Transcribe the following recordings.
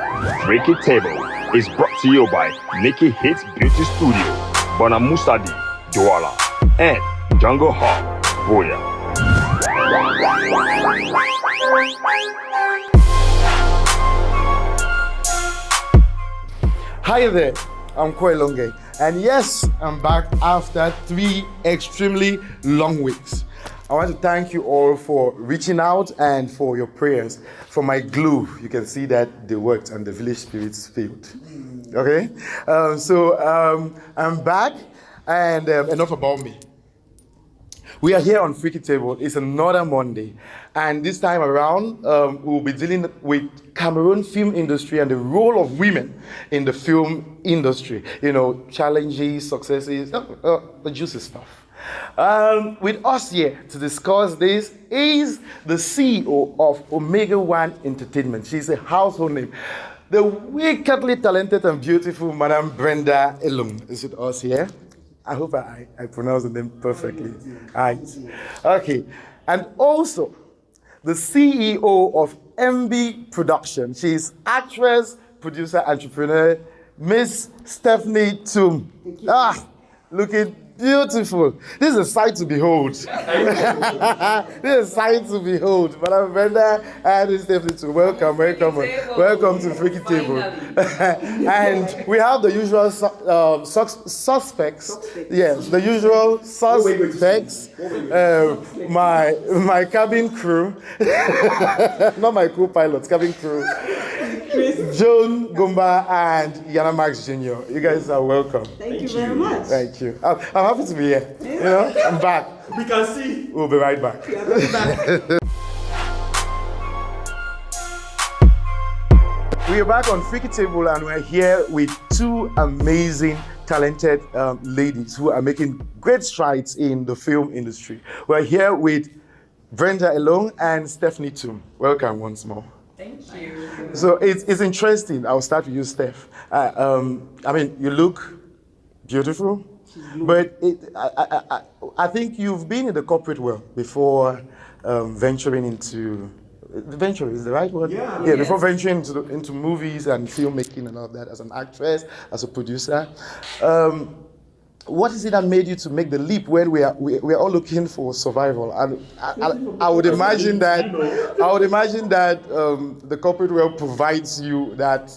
FreakyTable is brought to you by Nikki Hits Beauty Studio, Bana Musadi, Douala, and Jungle Hawk, Boya. Hi there, I'm Elung, and yes, I'm back after 3 extremely long weeks. I want to thank you all for reaching out and for your prayers. For my glue, you can see that they worked and the village spirits failed. Okay? I'm back, and enough about me. We are here on FreakyTable. It's another Monday. And this time around, we'll be dealing with Cameroon film industry and the role of women in the film industry. You know, challenges, successes, the juicy stuff. With us here to discuss this is the CEO of Omega One Entertainment. She's a household name. The wickedly talented and beautiful Madam Brenda Elung is with us here. I hope I pronounced the name perfectly. Right. Okay. And also, the CEO of Embi Production. She's actress, producer, entrepreneur, Miss Stephanie Tum. Looking beautiful. This is a sight to behold. This is a sight to behold. Madam Brenda and Stephanie Tum. Welcome to FreakyTable. And we have the usual suspects. Yes, the usual suspects. My cabin crew, not my co-pilots, cabin crew. Joan Gumba and Yana Max Jr. You guys are welcome. Thank you very much. Thank you. I'm happy to be here. Yeah. You know, I'm back. We can see. We'll be right back. Yeah, we'll be back. We are back on FreakyTable, and we're here with 2 amazing, talented ladies who are making great strides in the film industry. We're here with Brenda Elung and Stephanie Tum. Welcome once more. Thank you. So it's interesting. I'll start with you, Steph. I mean, you look beautiful, but I think you've been in the corporate world before venturing into. Venture is the right word? Yeah. Yes. Before venturing into movies and filmmaking and all that, as an actress, as a producer. What is it that made you to make the leap when we are all looking for survival? And I would imagine that the corporate world provides you that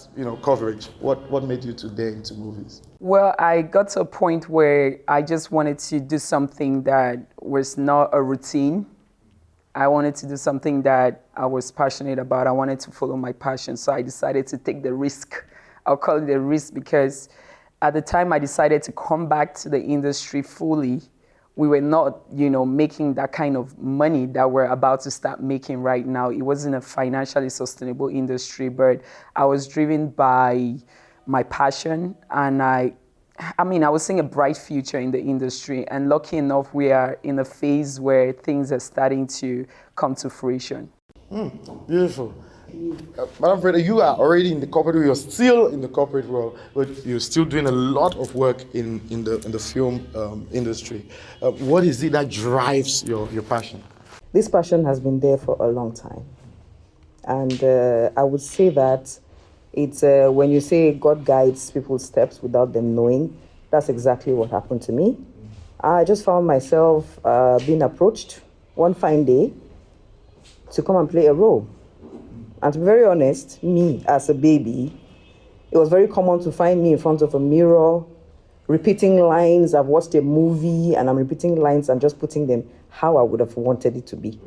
coverage. What made you to dare into movies? Well, I got to a point where I just wanted to do something that was not a routine. I wanted to do something that I was passionate about. I wanted to follow my passion, so I decided to take the risk. I'll call it a risk because at the time I decided to come back to the industry fully, we were not, making that kind of money that we're about to start making right now. It wasn't a financially sustainable industry, but I was driven by my passion, and I was seeing a bright future in the industry, and lucky enough, we are in a phase where things are starting to come to fruition. Beautiful. Madam Brenda, you are already in the corporate world. You're still in the corporate world, but you're still doing a lot of work in the film industry. What is it that drives your passion? This passion has been there for a long time. And I would say that it's when you say God guides people's steps without them knowing, that's exactly what happened to me. I just found myself being approached one fine day to come and play a role. And to be very honest, me as a baby, it was very common to find me in front of a mirror, repeating lines. I've watched a movie and I'm repeating lines and just putting them how I would have wanted it to be.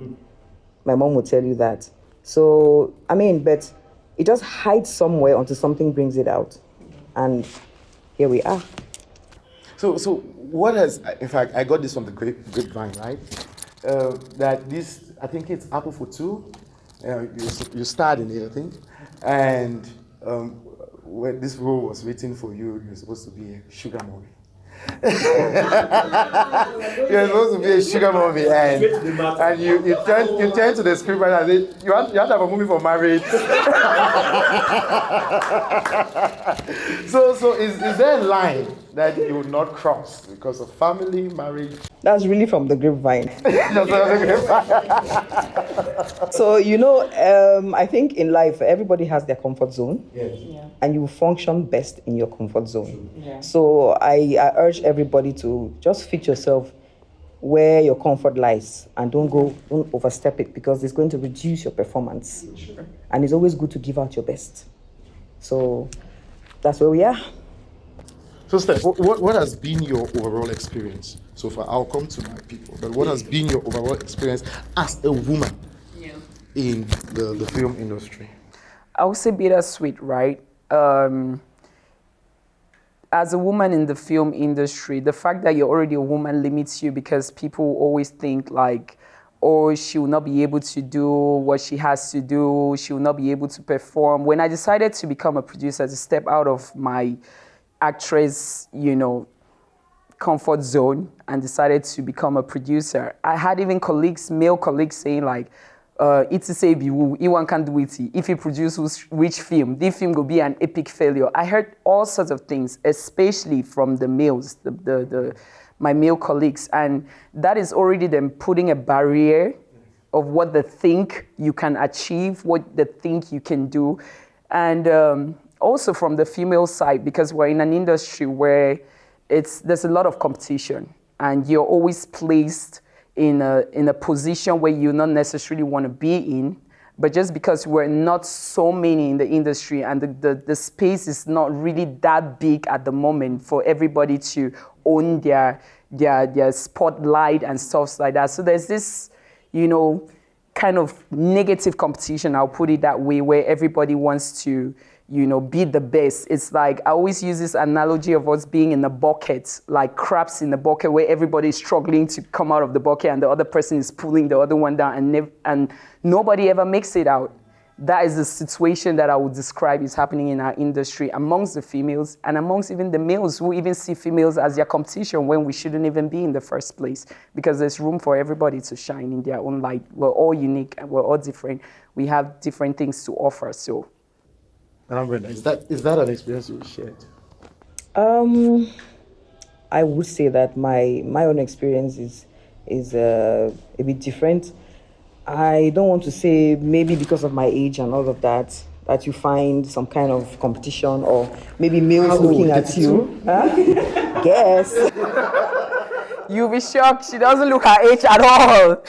My mom would tell you that. So, but it just hides somewhere until something brings it out. And here we are. So what has, in fact, I got this from the grapevine, right? That this, I think it's Apple for Two. You starred in it, I think. And when this role was waiting for you, you were supposed to be a sugar mommy. You're supposed to be a sugar mommy, and you turn to the scriptwriter and say, you want to have a movie for marriage. so is there a line that you would not cross because of family, marriage? That's really from the grapevine. So, I think in life, everybody has their comfort zone. Yes. Yeah. And you function best in your comfort zone. Yeah. So I urge everybody to just fit yourself where your comfort lies and don't overstep it, because it's going to reduce your performance. Sure. And it's always good to give out your best. So that's where we are. So, Steph, what has been your overall experience so far? I'll come to my people, but what has been your overall experience as a woman in the film industry? I would say bittersweet, right? As a woman in the film industry, the fact that you're already a woman limits you, because people always think like, oh, she will not be able to do what she has to do. She will not be able to perform. When I decided to become a producer, to step out of my actress, comfort zone and decided to become a producer, I had even male colleagues saying like, it's a say Iwan can do it. If he produces which film, this film will be an epic failure. I heard all sorts of things, especially from the males, my male colleagues, and that is already them putting a barrier of what they think you can achieve, what they think you can do, and also from the female side, because we're in an industry where there's a lot of competition, and you're always placed in a position where you not necessarily want to be in, but just because we're not so many in the industry and the space is not really that big at the moment for everybody to own their spotlight and stuff like that. So there's this, kind of negative competition, I'll put it that way, where everybody wants to be the best. It's like, I always use this analogy of us being in a bucket, like crabs in a bucket, where everybody is struggling to come out of the bucket and the other person is pulling the other one down, and nobody ever makes it out. That is the situation that I would describe is happening in our industry amongst the females and amongst even the males, who even see females as their competition when we shouldn't even be in the first place, because there's room for everybody to shine in their own light. We're all unique and we're all different. We have different things to offer, so. And Brenda, is that an experience you shared? I would say that my own experience is a bit different. I don't want to say maybe because of my age and all of that you find some kind of competition, or maybe males looking at you. Huh? Guess. You'll be shocked. She doesn't look her age at all.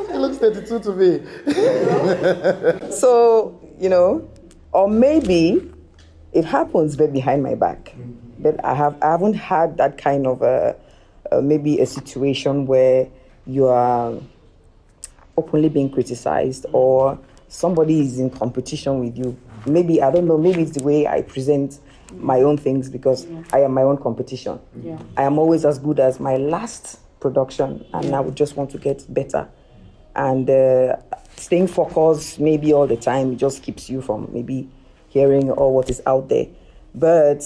She looks 32 to me. So, or maybe it happens but behind my back. But I haven't had that kind of maybe a situation where you are openly being criticized or somebody is in competition with you. Maybe, I don't know, maybe it's the way I present my own things, because I am my own competition. Yeah. I am always as good as my last production, and I would just want to get better. And staying focused maybe all the time just keeps you from maybe hearing all what is out there. But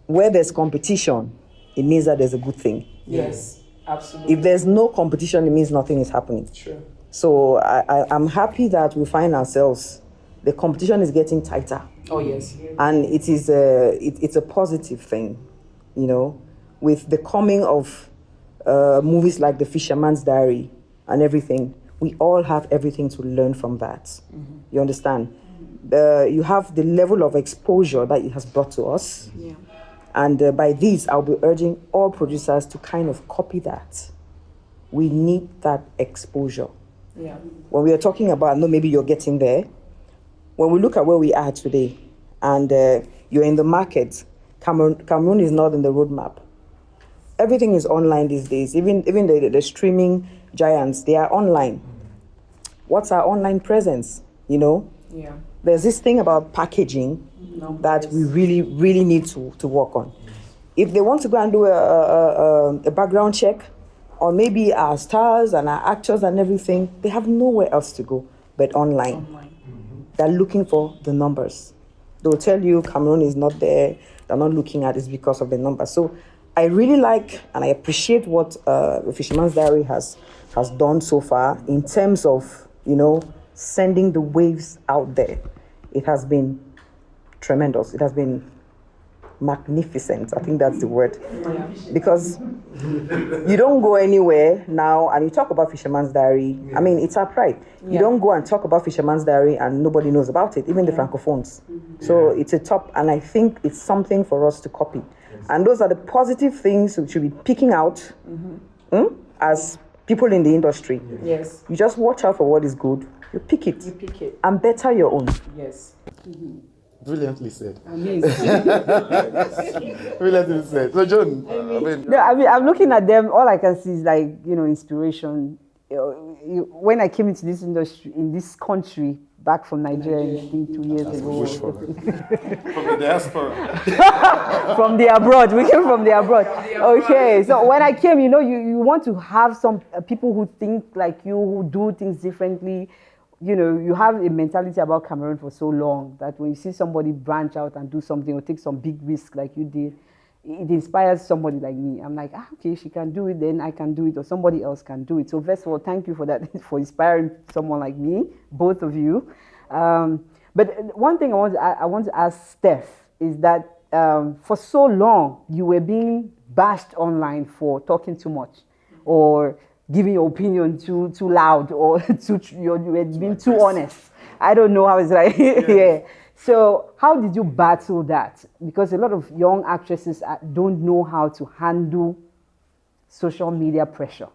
where there's competition, it means that there's a good thing. Yes, absolutely. If there's no competition, it means nothing is happening. Sure. So I'm happy that we find ourselves, the competition is getting tighter. Oh, yes. And it is it's a positive thing, with the coming of movies like The Fisherman's Diary and everything. We all have everything to learn from that. Mm-hmm. You understand? You have the level of exposure that it has brought to us. Yeah. And by this, I'll be urging all producers to kind of copy that. We need that exposure. Yeah. When we are talking about, maybe you're getting there. When we look at where we are today, and you're in the market, Cameroon is not in the roadmap. Everything is online these days. Even the streaming giants, they are online. What's our online presence? Yeah. There's this thing about packaging that we really, really need to work on. If they want to go and do a background check, or maybe our stars and our actors and everything, they have nowhere else to go but online. Mm-hmm. They're looking for the numbers. They'll tell you Cameroon is not there, they're not looking at it because of the numbers. So I really like and I appreciate what the Fisherman's Diary has done so far in terms of, sending the waves out there. It has been tremendous. It has been magnificent. I think that's the word. Because you don't go anywhere now and you talk about Fisherman's Diary. I mean, it's our pride. You don't go and talk about Fisherman's Diary and nobody knows about it, even the Francophones. So it's a top, and I think it's something for us to copy. And those are the positive things we should be picking out as people in the industry. Yes. You just watch out for what is good. You pick it. And better your own. Yes. Brilliantly said. Amazing. Brilliantly said. So, John, I'm looking at them. All I can see is inspiration. When I came into this industry, in this country, back from Nigeria, I think 2 years ago. from the diaspora. From the abroad. We came from the abroad. Okay, so when I came, you want to have some people who think like you, who do things differently. You have a mentality about Cameroon for so long that when you see somebody branch out and do something or take some big risk like you did, it inspires somebody like me. I'm like, okay, she can do it, then I can do it, or somebody else can do it. So first of all, thank you for that, for inspiring someone like me, both of you. But one thing I want to ask Steph is that for so long, you were being bashed online for talking too much or giving your opinion too loud, or you were being too honest. I don't know how it's like. Yeah. So how did you battle that? Because a lot of young actresses don't know how to handle social media pressure.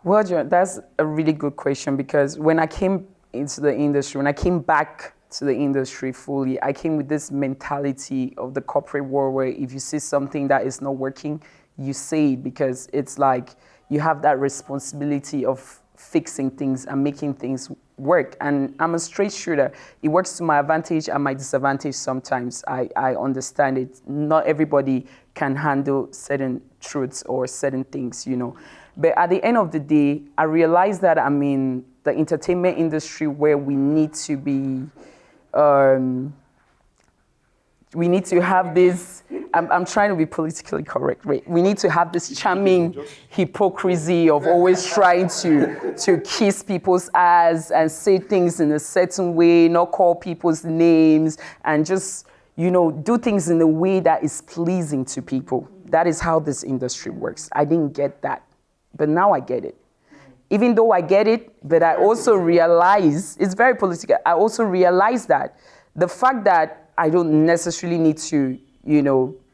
Well, John, that's a really good question, because when I came into the industry, when I came back to the industry fully, I came with this mentality of the corporate world where if you see something that is not working, you say it, because it's like you have that responsibility of fixing things and making things work. And I'm a straight shooter. It works to my advantage and my disadvantage sometimes. I understand it. Not everybody can handle certain truths or certain things, But at the end of the day, I realized that I'm in the entertainment industry where we need to be, we need to have this, I'm trying to be politically correct, right? We need to have this charming hypocrisy of always trying to kiss people's ass and say things in a certain way, not call people's names, and just, do things in a way that is pleasing to people. That is how this industry works. I didn't get that, but now I get it. Even though I get it, but I also realize, it's very political, I also realize that the fact that I don't necessarily need to,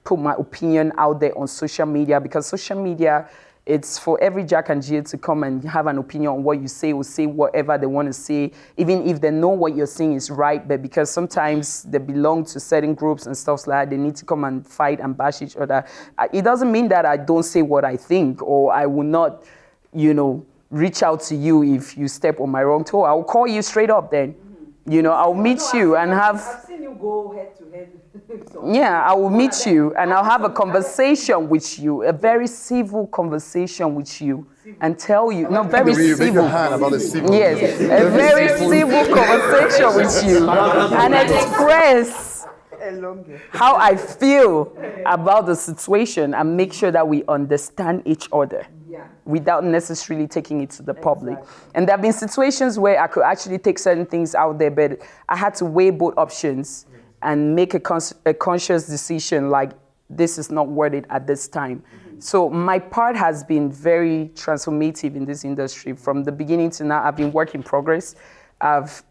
put my opinion out there on social media, because social media, it's for every Jack and Jill to come and have an opinion on what you say, or say whatever they want to say, even if they know what you're saying is right, but because sometimes they belong to certain groups and stuff like that, they need to come and fight and bash each other. It doesn't mean that I don't say what I think, or I will not, reach out to you if you step on my wrong toe. I'll call you straight up then. I'll meet you and have... I've seen you go head to head. Yeah, I will meet you and I'll have a conversation with you, a very civil conversation with you, and tell you, no, very civil. Yes, a very civil conversation with you, and express how I feel about the situation and make sure that we understand each other without necessarily taking it to the public. And there have been situations where I could actually take certain things out there, but I had to weigh both options and make a conscious decision, like, this is not worth it at this time. So my part has been very transformative in this industry. From the beginning to now, I've been work in progress. I've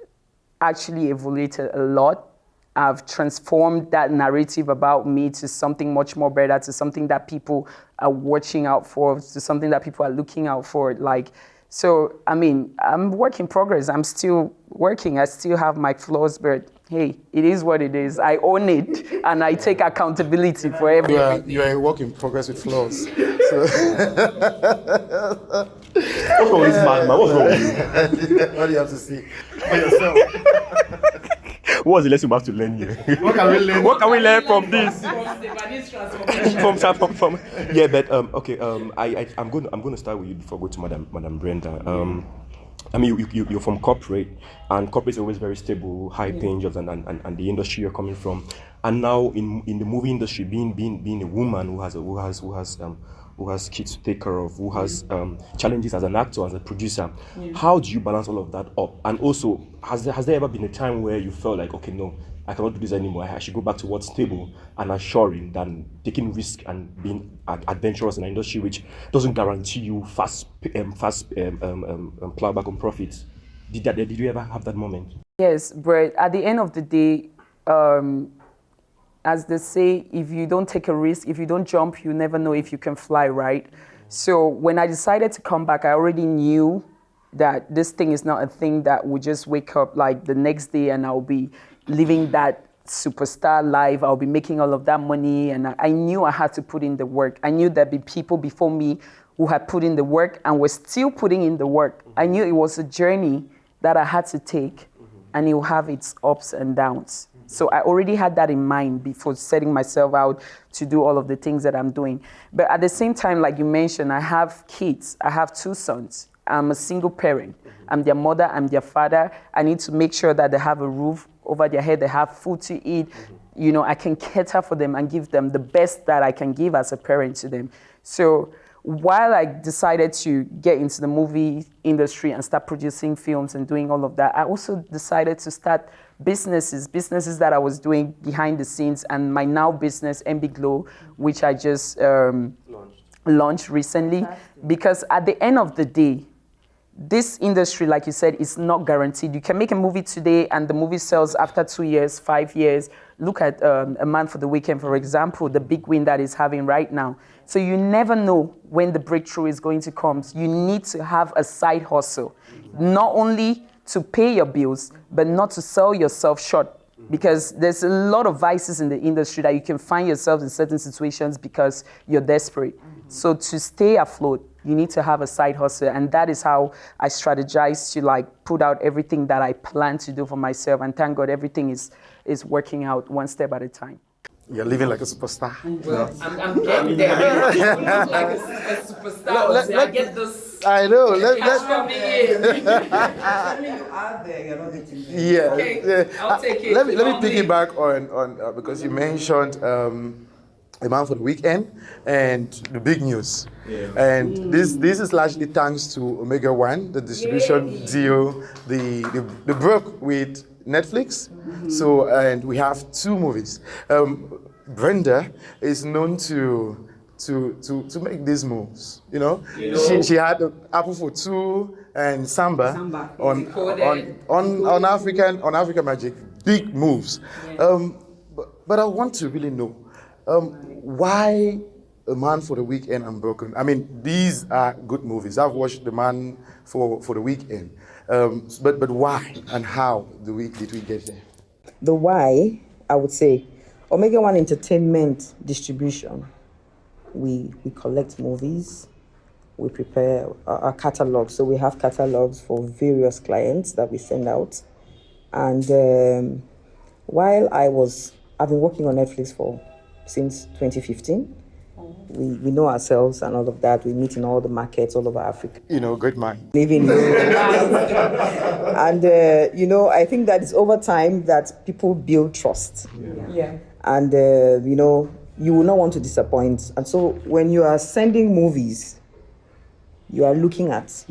actually evolved a lot. I've transformed that narrative about me to something much more better, to something that people are watching out for, to something that people are looking out for. I'm work in progress. I'm still working. I still have my flaws, but hey, it is what it is. I own it, and I take accountability for everything. You are a work in progress with flaws. So. What's wrong with this man? What's wrong with you? What do you have to see for yourself? What's the lesson we have to learn here? What can we learn? What can we learn from this? from yeah, but okay. I'm going to start with you before I go to Madam Brenda. I mean, you're from corporate, and corporate is always very stable, high paying jobs, and the industry you're coming from. And now in the movie industry, being a woman who has kids to take care of, who has challenges as an actor, as a producer, how do you balance all of that up? And also, has there ever been a time where you felt like, okay, no, I cannot do this anymore. I should go back to what's stable and assuring than taking risk and being adventurous in an industry which doesn't guarantee you fast plowback on profits. Did you ever have that moment? Yes, but at the end of the day, as they say, if you don't take a risk, if you don't jump, you never know if you can fly, right? So when I decided to come back, I already knew that this thing is not a thing that would just wake up like the next day and I'll be living that superstar life. I'll be making all of that money. And I knew I had to put in the work. I knew there'd be people before me who had put in the work and were still putting in the work. I knew it was a journey that I had to take, and it will have its ups and downs. So I already had that in mind before setting myself out to do all of the things that I'm doing. But at the same time, like you mentioned, I have kids. I have 2 sons. I'm a single parent. I'm their mother, I'm their father. I need to make sure that they have a roof over their head, they have food to eat. You know, I can cater for them and give them the best that I can give as a parent to them. So while I decided to get into the movie industry and start producing films and doing all of that, I also decided to start businesses that I was doing behind the scenes, and my now business, Embi Glow, which I just launched recently. Because at the end of the day, this industry, like you said, is not guaranteed. You can make a movie today and the movie sells after 2 years, 5 years. Look at A Man for the Weekend, for example, the big win that is having right now. So you never know when the breakthrough is going to come. You need to have a side hustle, not only to pay your bills, but not to sell yourself short. Because there's a lot of vices in the industry that you can find yourself in certain situations because you're desperate. So to stay afloat, you need to have a side hustle. And that is how I strategize to like put out everything that I plan to do for myself. And thank God everything is working out one step at a time. You're living like a superstar. Well, I'm getting there. You look like a superstar. I get this. I know. I mean, you are there, you're not getting there. Yeah. Okay, I'll take it. Let me piggyback on because you mentioned A Man for the Weekend and the big news. Yeah. And this is largely thanks to Omega One, the distribution deal, the broke with Netflix. So, and we have 2 movies. Brenda is known to make these moves, you know. Yeah. She had Apple for 2 and Samba. on African Magic, big moves. Yeah. But I want to really know why A Man for the Weekend and Broken. I mean, these are good movies. I've watched The Man for the Weekend, but why and how did we get there? The why, I would say, Omega One Entertainment Distribution. We collect movies, we prepare our catalog. So we have catalogs for various clients that we send out. And while I've been working on Netflix since 2015. We know ourselves and all of that. We meet in all the markets all over Africa. You know, great mind. Living. And, I think that it's over time that people build trust. Yeah. And, you will not want to disappoint. And so when you are sending movies, you are looking at,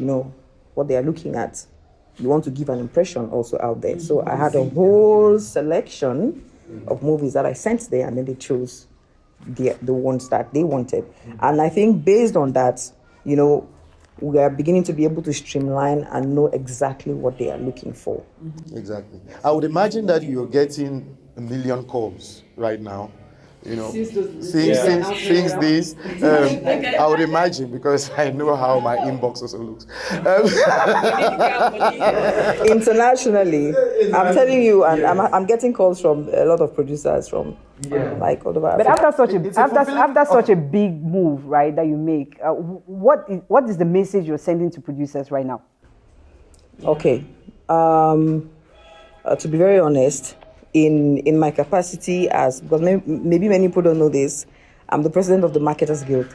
what they are looking at. You want to give an impression also out there. So I had a whole selection of movies that I sent there, and then they chose the ones that they wanted. And I think based on that, we are beginning to be able to streamline and know exactly what they are looking for. Exactly. I would imagine that you're getting 1 million calls right now. Since this, I would imagine, because I know how my inbox also looks. Internationally, I'm telling you, and I'm getting calls from a lot of producers from like all over Africa. But after such a big move, right, that you make, what is the message you're sending to producers right now? Okay, to be very honest, in my capacity because maybe many people don't know this, I'm the president of the Marketers Guild.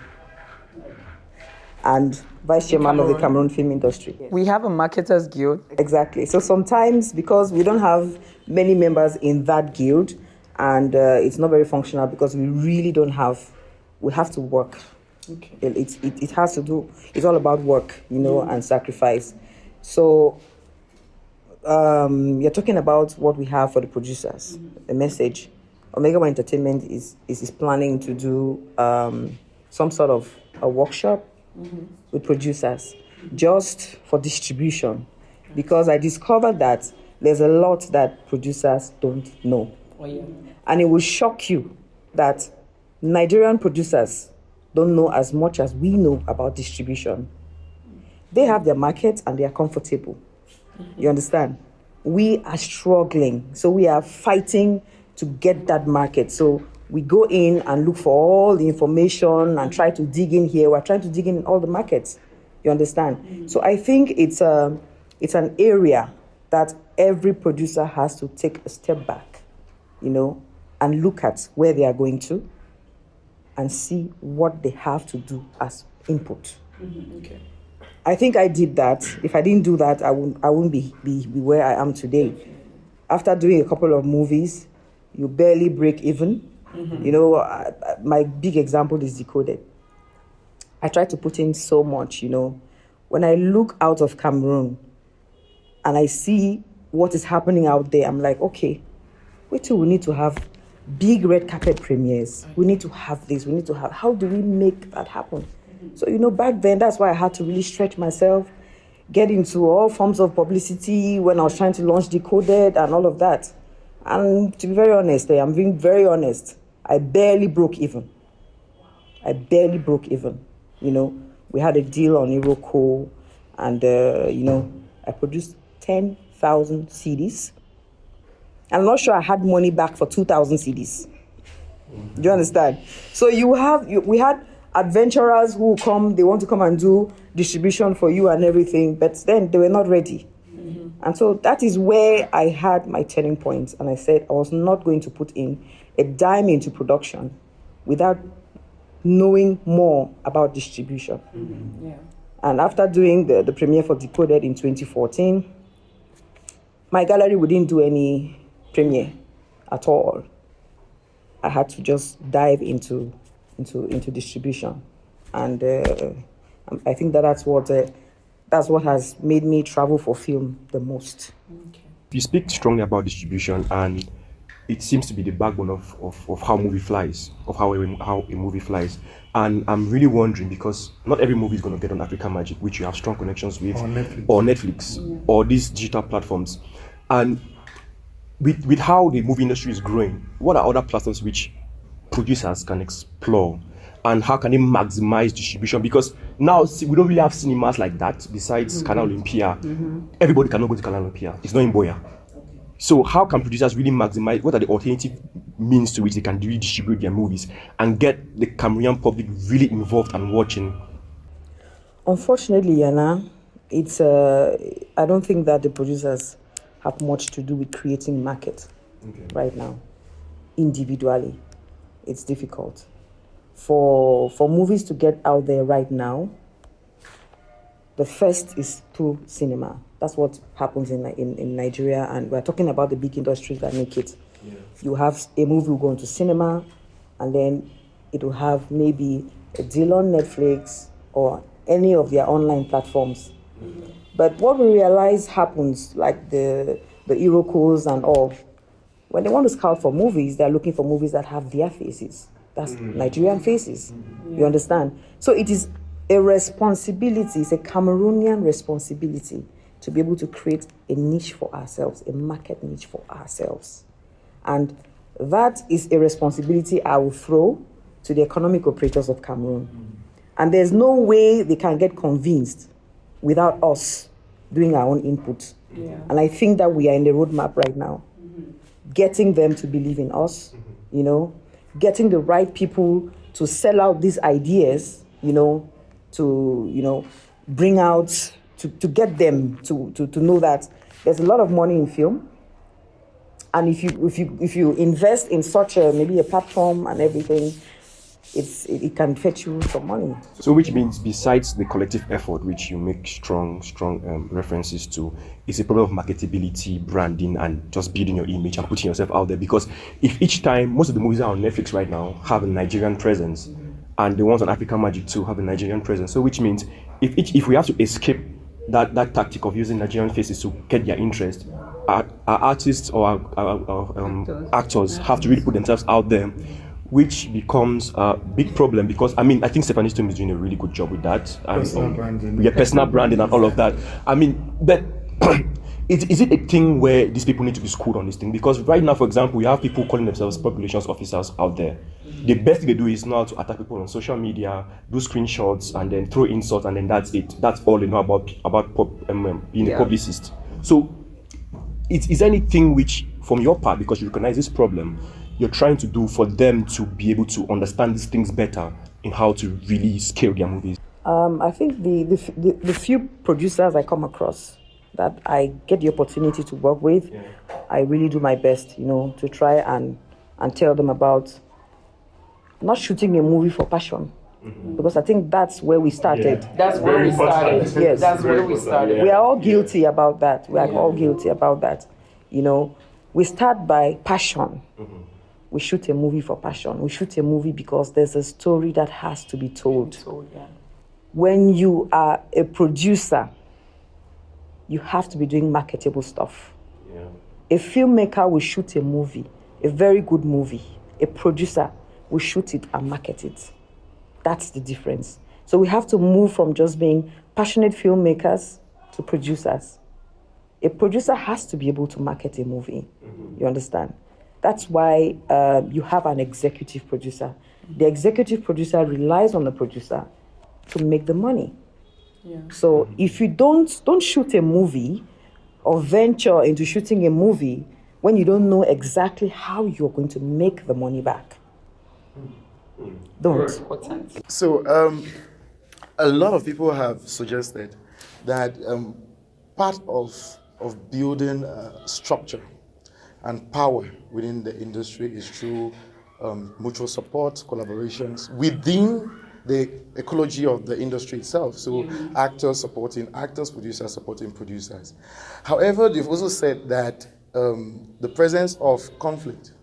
and vice chairman of the Cameroon Film Industry. We have a marketers guild. Exactly. So sometimes, because we don't have many members in that guild, and it's not very functional because we really don't have, we have to work. Okay. It has to do, it's all about work, and sacrifice. So you're talking about what we have for the producers, the message. Omega One Entertainment is planning to do some sort of a workshop with producers just for distribution, because I discovered that there's a lot that producers don't know. Oh, yeah. And it will shock you that Nigerian producers don't know as much as we know about distribution. They have their market and they are comfortable. You understand? We are struggling. So we are fighting to get that market. So we go in and look for all the information and try to dig in here. We're trying to dig in all the markets. You understand? So I think it's an area that every producer has to take a step back, and look at where they are going to and see what they have to do as input. Okay. I think I did that. If I didn't do that, I wouldn't be where I am today. After doing a couple of movies, you barely break even. My big example is Decoded. I try to put in so much, When I look out of Cameroon and I see what is happening out there, I'm like, okay, wait till we need to have big red carpet premieres. We need to have this. We need to have. How do we make that happen? So, back then, that's why I had to really stretch myself, get into all forms of publicity when I was trying to launch Decoded and all of that. And to be very honest, I'm being very honest, I barely broke even. We had a deal on Iroko, and, I produced 10,000 CDs. I'm not sure I had money back for 2,000 CDs. Do you understand? So we had adventurers who come, they want to come and do distribution for you and everything, but then they were not ready. And so that is where I had my turning point. And I said I was not going to put in a dime into production without knowing more about distribution. Yeah. And after doing the premiere for Decoded in 2014, my gallery wouldn't do any premiere at all. I had to just dive into distribution, and I think that's what has made me travel for film the most. Okay. You speak strongly about distribution, and it seems to be the backbone of how movie flies, of how a movie flies. And I'm really wondering, because not every movie is going to get on African Magic, which you have strong connections with, or Netflix, or these digital platforms. And with how the movie industry is growing, what are other platforms which producers can explore, and how can they maximize distribution? Because now we don't really have cinemas like that besides Canal Olympia. Everybody cannot go to Canal Olympia. It's not in Boya. So how can producers really maximize? What are the alternative means to which they can really distribute their movies and get the Cameroonian public really involved and watching? Unfortunately, Yana, it's I don't think that the producers have much to do with creating market right now. Individually, it's difficult. For movies to get out there right now, the first is through cinema. That's what happens in Nigeria, and we're talking about the big industries that make it. Yeah. You have a movie will go into cinema, and then it will have maybe a deal on Netflix or any of their online platforms. Mm-hmm. But what we realize happens, like the Irokos and all, when they want to scout for movies, they're looking for movies that have their faces. That's Nigerian faces. Mm-hmm. You understand? So it is a responsibility, it's a Cameroonian responsibility to be able to create a niche for ourselves, a market niche for ourselves. And that is a responsibility I will throw to the economic operators of Cameroon. And there's no way they can get convinced without us doing our own input. Yeah. And I think that we are in the roadmap right now. Getting them to believe in us, getting the right people to sell out these ideas, to bring out, to get them to know that there's a lot of money in film. And if you invest in such maybe a platform and everything, it can fetch you some money. So which means besides the collective effort, which you make strong references to, it's a problem of marketability, branding, and just building your image and putting yourself out there. Because if each time, most of the movies that are on Netflix right now have a Nigerian presence, and the ones on African Magic too have a Nigerian presence. So which means if we have to escape that tactic of using Nigerian faces to get their interest, our artists or our actors have to really put themselves out there, which becomes a big problem because, I think Stephanie Stone is doing a really good job with that. Personal branding and all of that. But is it a thing where these people need to be schooled on this thing? Because right now, for example, we have people calling themselves public relations officers out there. The best thing they do is now to attack people on social media, do screenshots, and then throw insults, and then that's it. That's all they know about being a publicist. So, is there anything which, from your part, because you recognize this problem, you're trying to do for them to be able to understand these things better in how to really scale their movies? I think the few producers I come across that I get the opportunity to work with, I really do my best, to try and tell them about not shooting a movie for passion. Because I think that's where we started. That's where we started. Yes. That's where we started. We are all guilty about that. We are all guilty about that. We start by passion. We shoot a movie for passion. We shoot a movie because there's a story that has to be told. When you are a producer, you have to be doing marketable stuff. A filmmaker will shoot a movie, a very good movie. A producer will shoot it and market it. That's the difference. So we have to move from just being passionate filmmakers to producers. A producer has to be able to market a movie. You understand? That's why you have an executive producer. The executive producer relies on the producer to make the money. So if you don't shoot a movie or venture into shooting a movie when you don't know exactly how you're going to make the money back, don't. So, a lot of people have suggested that part of building structure and power within the industry is through mutual support, collaborations within the ecology of the industry itself. So actors supporting actors, producers supporting producers. However, they've also said that the presence of conflict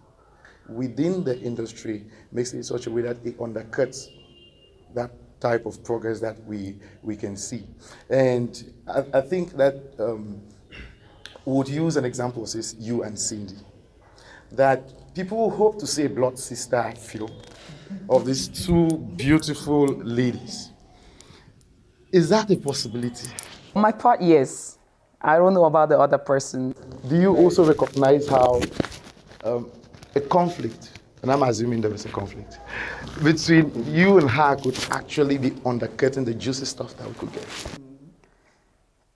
within the industry makes it in such a way that it undercuts that type of progress that we can see. And I think that would use an example, says you and Cindy, that people hope to see a blood sister film of these two beautiful ladies. Is that a possibility? On my part, yes. I don't know about the other person. Do you also recognize how a conflict, and I'm assuming there is a conflict, between you and her could actually be undercutting the juicy stuff that we could get?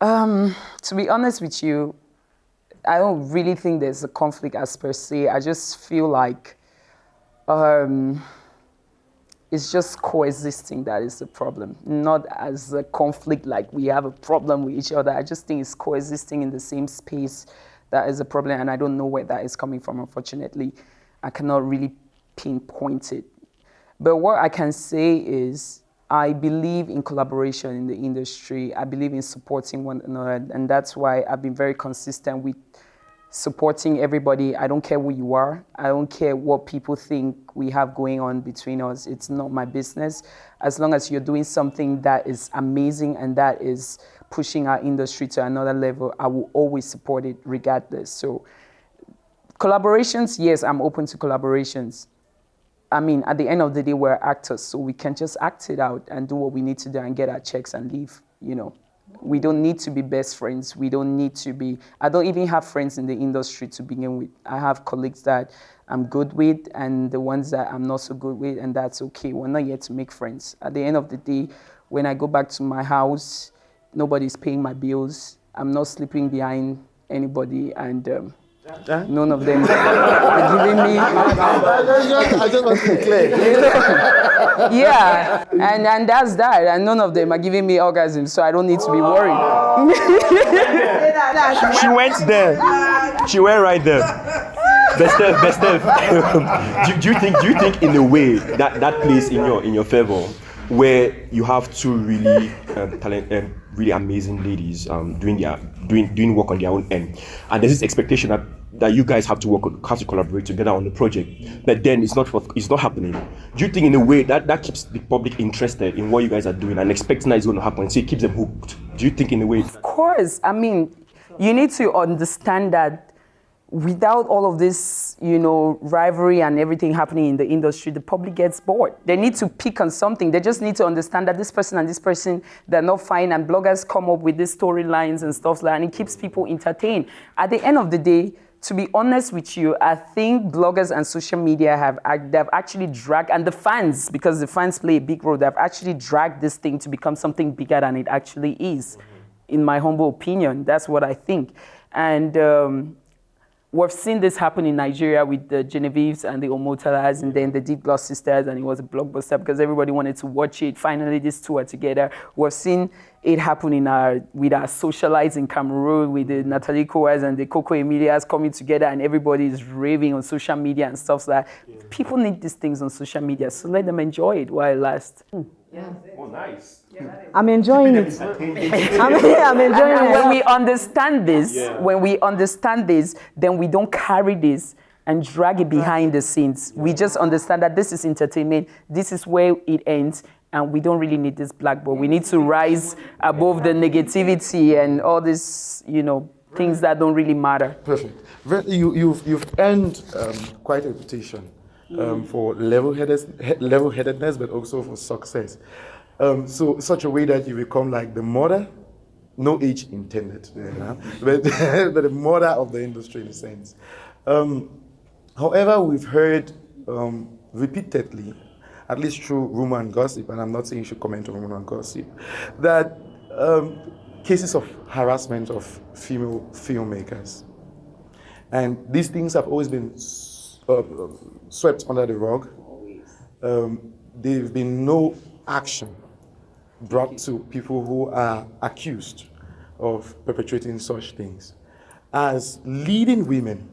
To be honest with you, I don't really think there's a conflict as per se. I just feel like it's just coexisting that is the problem, not as a conflict like we have a problem with each other. I just think it's coexisting in the same space that is a problem, and I don't know where that is coming from, unfortunately. I cannot really pinpoint it. But what I can say is I believe in collaboration in the industry. I believe in supporting one another, and that's why I've been very consistent with supporting everybody. I don't care who you are. I don't care what people think we have going on between us. It's not my business. As long as you're doing something that is amazing and that is pushing our industry to another level, I will always support it regardless. So collaborations, yes, I'm open to collaborations. I mean, at the end of the day, we're actors, so we can just act it out and do what we need to do and get our checks and leave, you know. We don't need to be best friends. We don't need to be, I don't even have friends in the industry to begin with. I have colleagues that I'm good with and the ones that I'm not so good with, and that's okay. We're not here to make friends. At the end of the day, when I go back to my house, nobody's paying my bills. I'm not sleeping behind anybody, and none of them are giving me. I just want to be clear. Yeah, and that's that. And none of them are giving me orgasms, so I don't need to be worried. She went there. She went right there. Do you think in a way that plays in your favor, where you have two really really amazing ladies doing work on their own end, and there's this expectation that you guys have to collaborate together on the project, but then it's not happening. Do you think in a way that keeps the public interested in what you guys are doing and expecting that it's going to happen, so it keeps them hooked? Do you think in a way? Of course. I mean, you need to understand that without all of this, rivalry and everything happening in the industry, the public gets bored. They need to pick on something. They just need to understand that this person and this person, they're not fine, and bloggers come up with these storylines and stuff like that, and it keeps people entertained. At the end of the day, to be honest with you, I think bloggers and social media they've actually dragged, and the fans, because the fans play a big role, they've actually dragged this thing to become something bigger than it actually is. In my humble opinion, that's what I think. And we've seen this happen in Nigeria with the Genevieves and the Omotalas, and then the Deep Gloss sisters, and it was a blockbuster because everybody wanted to watch it. Finally, these two are together. We've seen it happen with our socialites in Cameroon, with the Natalie Koas and the Coco Emilias coming together, and everybody is raving on social media and stuff like that. People need these things on social media, so let them enjoy it while it lasts. Yeah. Oh, nice. I'm enjoying it. I'm enjoying it. When we understand this, then we don't carry this and drag it behind the scenes. We just understand that this is entertainment. This is where it ends, and we don't really need this blackboard. We need to rise above the negativity and all this, things that don't really matter. Perfect. You've earned quite a reputation for level-headedness, but also for success. So such a way that you become like the mother, no age intended, but the mother of the industry in a sense. However, we've heard repeatedly, at least through rumor and gossip, and I'm not saying you should comment on rumor and gossip, that cases of harassment of female filmmakers. And these things have always been swept under the rug. There've been no action brought to people who are accused of perpetrating such things. As leading women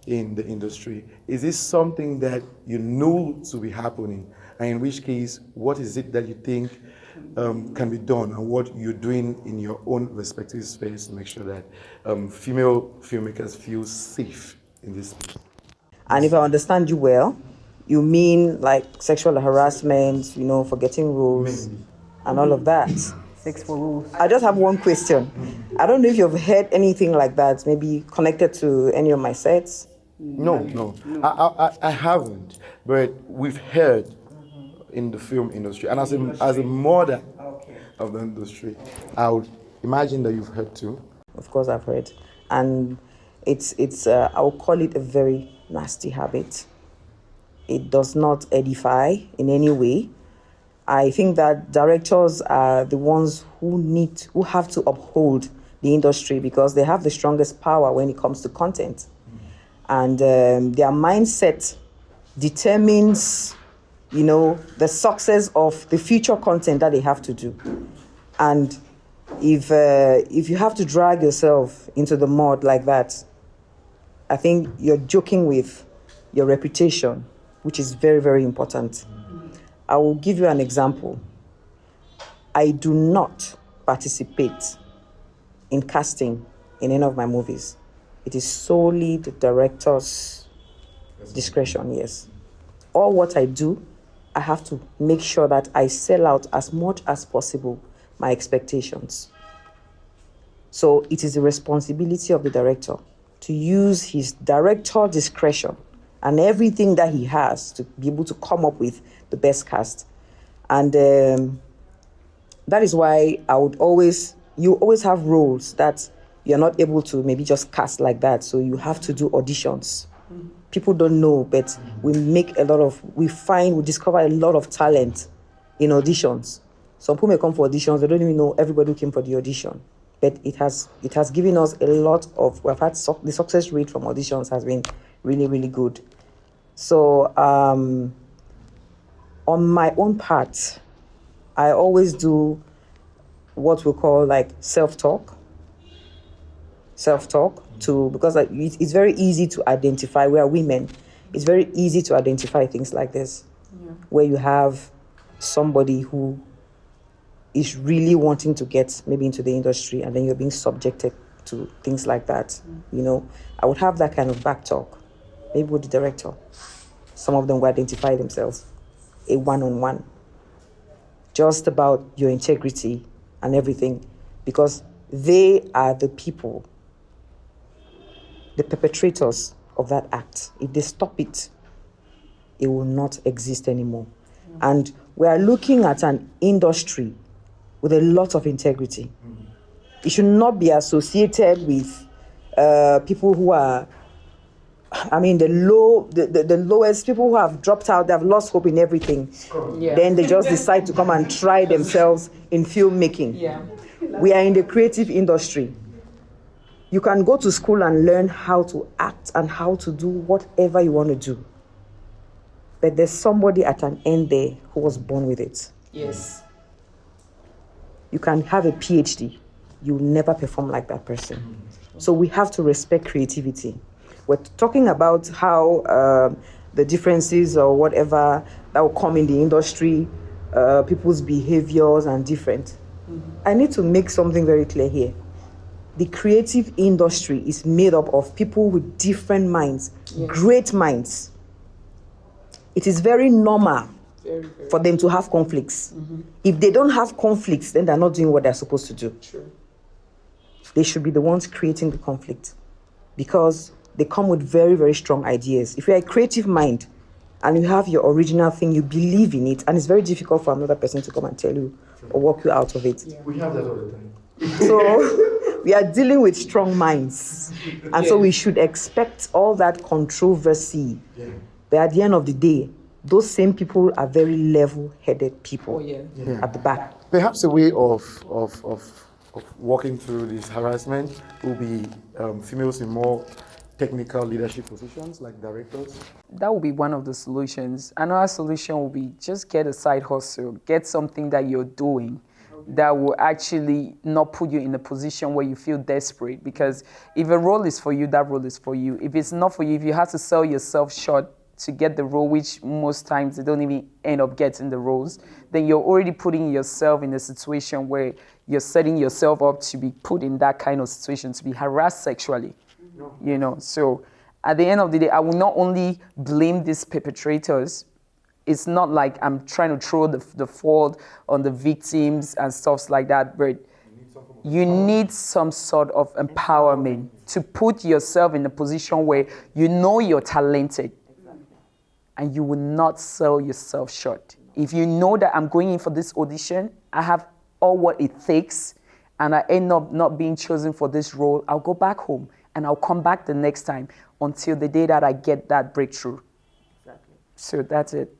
in the industry, is this something that you know to be happening? And in which case, what is it that you think can be done, and what you're doing in your own respective space to make sure that female filmmakers feel safe in this space? And if I understand you well, you mean like sexual harassment, forgetting rules and all of that. Sex for rules. I just have one question. I don't know if you've heard anything like that, maybe connected to any of my sets. No. I haven't, but we've heard in the film industry, and as a mother of the industry, I would imagine that you've heard too. Of course, I've heard, and it's I would call it a very nasty habit. It does not edify in any way. I think that directors are the ones who have to uphold the industry, because they have the strongest power when it comes to content. And their mindset determines, the success of the future content that they have to do. And if you have to drag yourself into the mud like that, I think you're joking with your reputation, which is very, very important. I will give you an example. I do not participate in casting in any of my movies. It is solely the director's discretion, yes. All what I do, I have to make sure that I sell out as much as possible my expectations. So it is the responsibility of the director to use his director discretion and everything that he has to be able to come up with the best cast. And that is why you always have roles that you're not able to maybe just cast like that. So you have to do auditions. People don't know, but we discover a lot of talent in auditions. Some people may come for auditions, they don't even know everybody who came for the audition. But it has given us a lot of, the success rate from auditions has been really, really good. So on my own part, I always do what we call like self-talk. self-talk because it's very easy to identify. We are women. It's very easy to identify things like this, where you have somebody who is really wanting to get maybe into the industry, and then you're being subjected to things like that. I would have that kind of back talk, maybe with the director. Some of them will identify themselves, a one-on-one, just about your integrity and everything, because they are the people, the perpetrators of that act. If they stop it, it will not exist anymore. And we are looking at an industry with a lot of integrity. It should not be associated with people who are, the lowest, people who have dropped out, they have lost hope in everything. Then they just decide to come and try themselves in filmmaking. We are in the creative industry. You can go to school and learn how to act and how to do whatever you want to do. But there's somebody at an end there who was born with it. Yes. You can have a PhD. You'll never perform like that person. So we have to respect creativity. We're talking about how the differences or whatever that will come in the industry, people's behaviors and different. I need to make something very clear here. The creative industry is made up of people with different minds, great minds. It is very normal for them to have conflicts. If they don't have conflicts, then they're not doing what they're supposed to do. They should be the ones creating the conflict, because they come with very, very strong ideas. If you're a creative mind and you have your original thing, you believe in it, and it's very difficult for another person to come and tell you or walk you out of it. We have that all the time. So we are dealing with strong minds. And so we should expect all that controversy. But at the end of the day, those same people are very level-headed people at the back. Perhaps a way of walking through this harassment will be females in more technical leadership positions, like directors. That will be one of the solutions. Another solution will be just get a side hustle, get something that you're doing that will actually not put you in a position where you feel desperate. Because if a role is for you, that role is for you. If it's not for you, if you have to sell yourself short to get the role, which most times they don't even end up getting the roles, then you're already putting yourself in a situation where you're setting yourself up to be put in that kind of situation, to be harassed sexually. So at the end of the day, I will not only blame these perpetrators. It's not like I'm trying to throw the fault on the victims and stuff like that, but you need some sort of empowerment to put yourself in a position where you know you're talented and you will not sell yourself short. If you know that I'm going in for this audition, I have all what it takes, and I end up not being chosen for this role, I'll go back home and I'll come back the next time until the day that I get that breakthrough. Exactly. So that's it.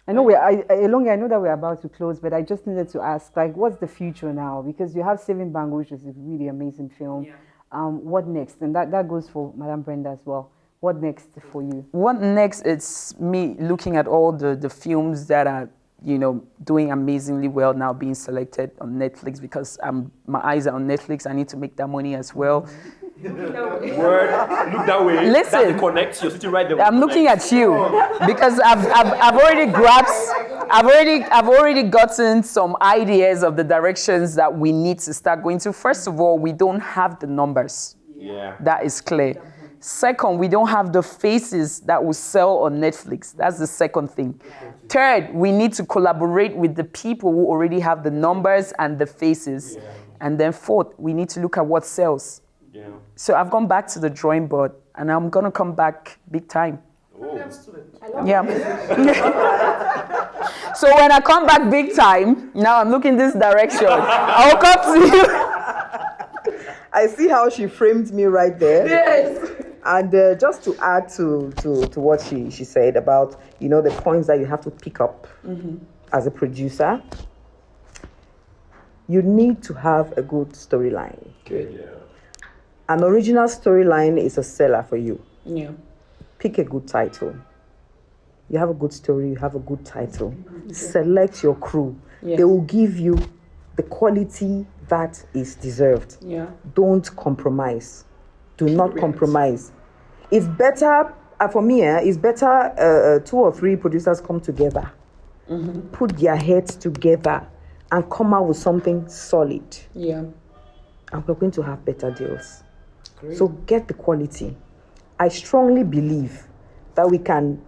Elung, I know that we're about to close, but I just needed to ask, what's the future now? Because you have Saving Bango, which is a really amazing film. What next? And that goes for Madam Brenda as well. What next for you? What next? It's me looking at all the films that are, doing amazingly well now, being selected on Netflix, because my eyes are on Netflix. I need to make that money as well. Look that way. Listen, that's the connect. You're sitting right there. I'm looking at you because I've already grasped. I've already gotten some ideas of the directions that we need to start going to. First of all, we don't have the numbers. That is clear. Second, we don't have the faces that will sell on Netflix. That's the second thing. Third, we need to collaborate with the people who already have the numbers and the faces. And then fourth, we need to look at what sells. So I've gone back to the drawing board, and I'm going to come back big time. So when I come back big time, now I'm looking this direction. I'll come to you. I see how she framed me right there. Yes. And just to add to what she said about, the points that you have to pick up as a producer, you need to have a good storyline. Good. An original storyline is a seller for you. Pick a good title. You have a good story, you have a good title. Select your crew. They will give you the quality that is deserved. Don't compromise. Do not compromise. It's better, for me, it's better 2 or 3 producers come together, put their heads together, and come out with something solid. Yeah. And we're going to have better deals. Great. So get the quality. I strongly believe that we can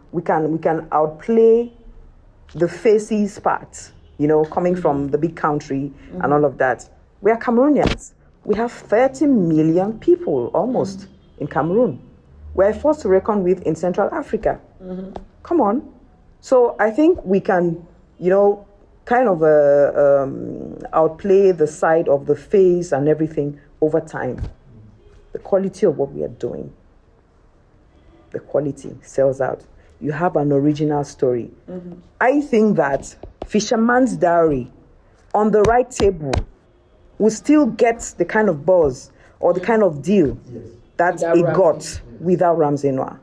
outplay the faces part, coming from the big country and all of that. We are Cameroonians. We have 30 million people almost in Cameroon. We're a force to reckon with in Central Africa. Come on. So I think we can, kind of outplay the side of the face and everything over time. The quality of what we are doing. The quality sells out. You have an original story. I think that Fisherman's Diary on the right table will still get the kind of buzz or the kind of deal that it got without Ramsey Noah.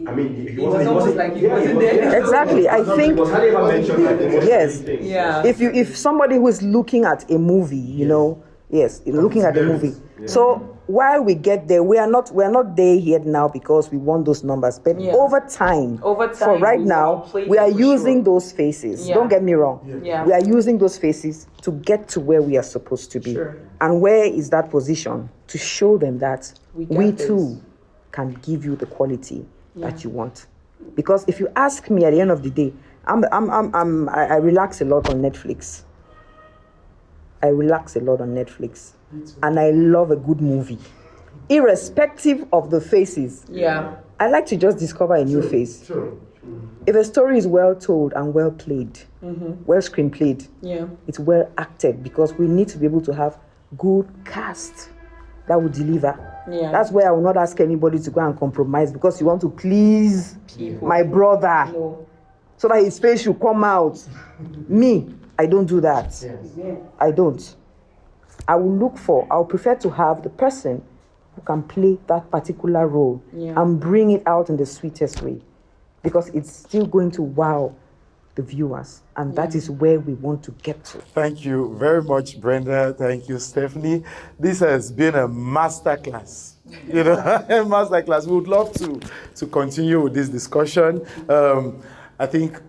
I mean, It was almost like he wasn't there. Exactly. I think yes. Yeah. If somebody who is looking at a movie, looking at a movie. So while we get there, we are not there yet now because we want those numbers. But over time, for right now, we are using those faces. Don't get me wrong. Yeah. We are using those faces to get to where we are supposed to be. Sure. And where is that position? To show them that we too can give you the quality that you want. Because if you ask me at the end of the day, I relax a lot on Netflix. And I love a good movie, irrespective of the faces. Yeah. I like to just discover a new face. If a story is well told and well played, well screenplayed, it's well acted, because we need to be able to have good cast that will deliver. Yeah. That's where I will not ask anybody to go and compromise because you want to please my brother, so that his face should come out. Me, I don't do that. I don't. I'll prefer to have the person who can play that particular role and bring it out in the sweetest way, because it's still going to wow the viewers, and that is where we want to get to. Thank you very much, Brenda. Thank you, Stephanie. This has been a masterclass. A masterclass. We would love to continue with this discussion. I think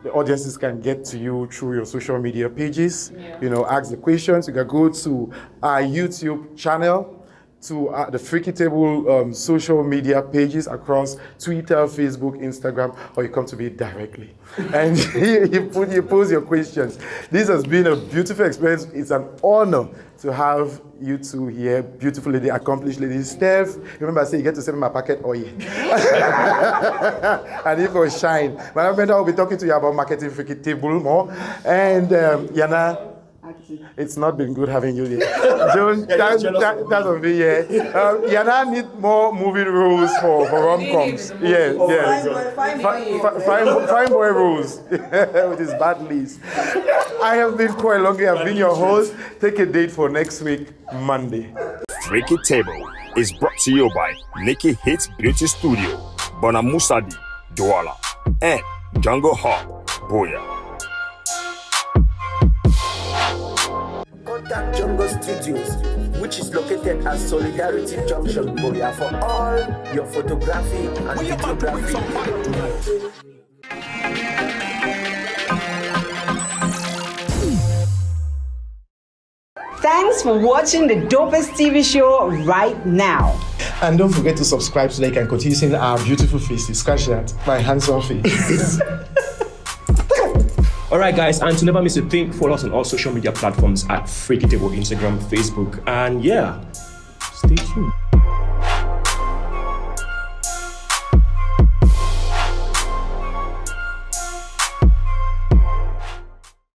the audiences can get to you through your social media pages. Ask the questions. You can go to our YouTube channel, to the FreakyTable social media pages across Twitter, Facebook, Instagram, or you come to me directly. And you pose your questions. This has been a beautiful experience. It's an honor to have you two here, beautiful lady, accomplished lady. Steph, remember I said you get to send me my packet oil. And it will shine. But I will be talking to you about marketing FreakyTable more. And Yana, it's not been good having you here. Joan, that's of me, Yana need more movie rules for rom-coms. Yes. Fine boy rules with his bad list. I have been quite long. I've been your host. Take a date for next week, Monday. FreakyTable is brought to you by Nikki Hits Beauty Studio, Bonamusadi, Douala, and Jungle Hall, Boya. Contact Jungle Studios, which is located at Solidarity Junction, Boya, for all your photography and videography. Thanks for watching the dopest TV show right now. And don't forget to subscribe so that you can continue seeing our beautiful faces. Scratch that, my handsome face. Alright guys, and to never miss a thing, follow us on all social media platforms at FreakyTable, Instagram, Facebook, and stay tuned.